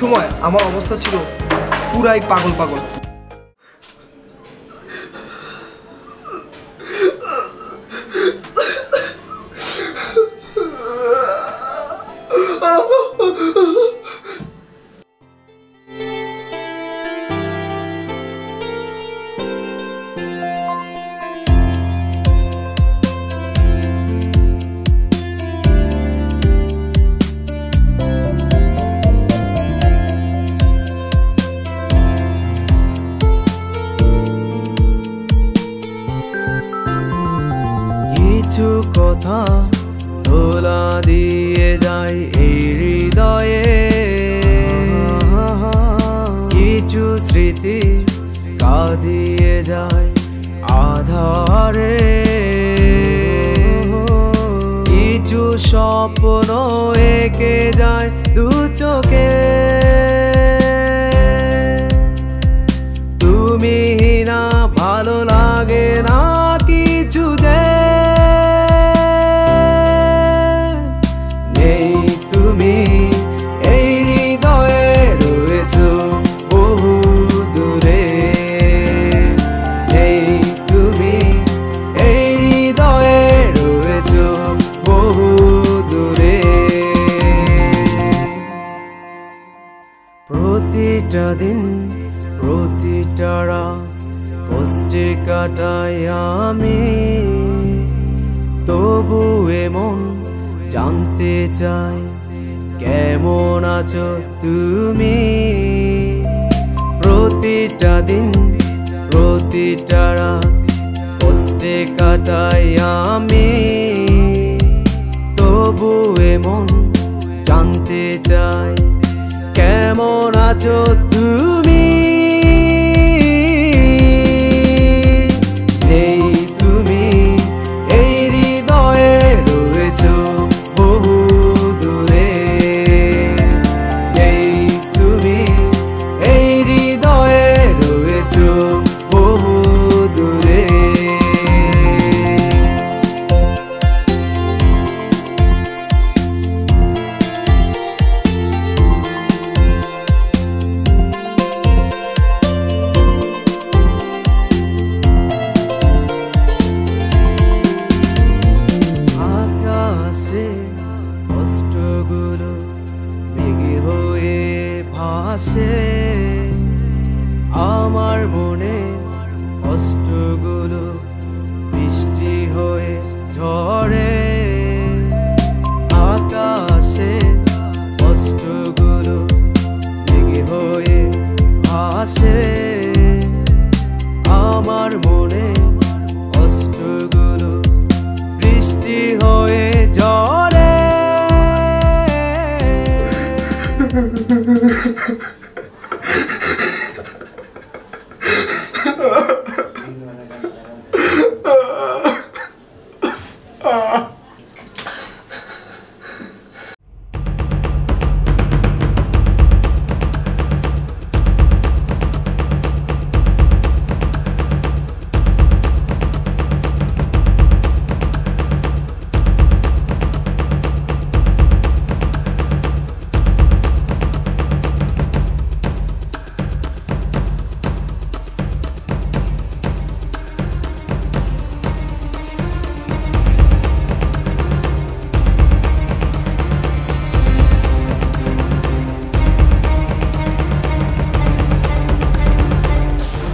সময় আমার অবস্থা ছিল পুরাই পাগল পাগল। কিছু কথা দোলা দিয়ে যায় এই হৃদয়ে, কিছু স্মৃতি কাঁদিয়ে যায় আধারে, কিছু স্বপ্ন এঁকে যায় দু চোখে। তুমি না ভালো লাগে না কিছু যে তুমি এই হৃদয়ে রয়েছো বহু দূরে, এই তুমি এই হৃদয়ে রয়েছো বহু দূরে। প্রতিটা দিন প্রতিটা রাত কষ্টে কাটাই আমি, তবু এমন জানতে চাই কেমন আছো তুমি। প্রতিটা দিন প্রতিটা রাত কষ্টে কাটাই আমি, তবু এমন জানতে চাই কেমন আছো তুমি। আমার মনে কষ্টগুলো বৃষ্টি হয়ে ঝরে, আকাশে কষ্টগুলো মেঘে হয়ে ভাসে। আমার মনে কষ্টগুলো বৃষ্টি হয়ে ঝরে।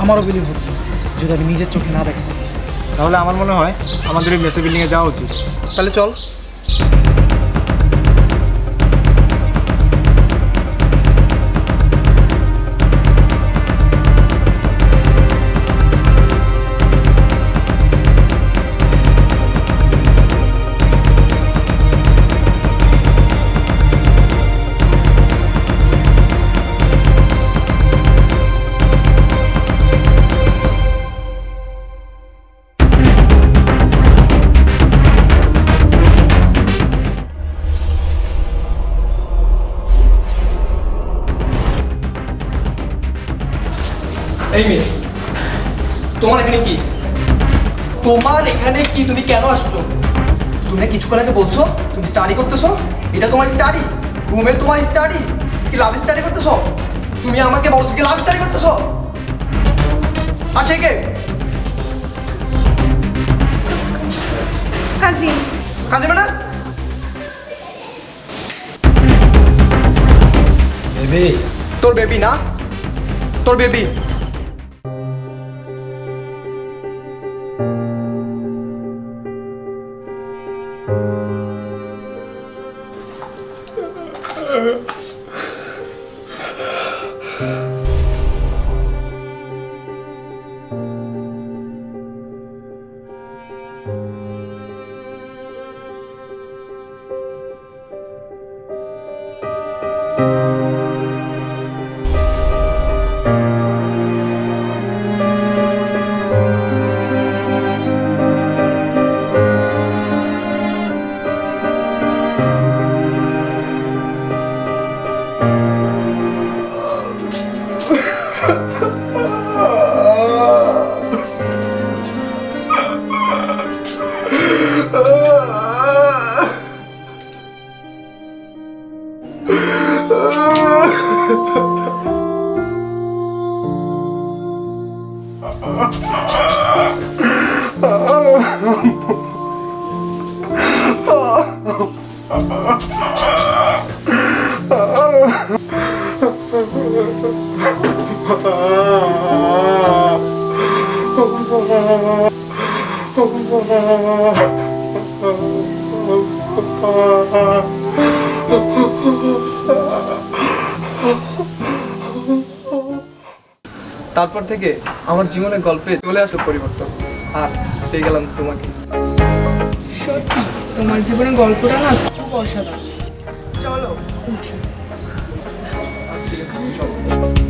আমারও বিলিভ হচ্ছে যদি আমি নিজের চোখে না দেখি। তাহলে আমার মনে হয় আমাদের এই মেসে বিল্ডিংয়ে যাওয়া উচিত। তাহলে চল। এই মেয়ে, তোমার এখানে কি? তোমার এখানে কি? তুমি কেন আসছো? তুমি কিছুক্ষণ আগে বলছো তুমি স্টাডি করতেছো। এটা তোমার স্টাডি? রুমে তোমার স্টাডি? কি লাভ স্টাডি করতেছো? তুমি আমাকে বলো তুমি কি লাভ স্টাডি করতেছো? আর সে কে? কাজিন। কাজে মানে? বেবি তোর বেবি না, তোর বেবি। তারপর থেকে আমার জীবনে গল্পে চলে আসলো পরিবর্তন, আর পেয়ে গেলাম তোমাকে। সত্যি তোমার জীবনের গল্পটা না খুব অসাধারণ। চলো উঠি। আজ ঠিক আছে, চলো।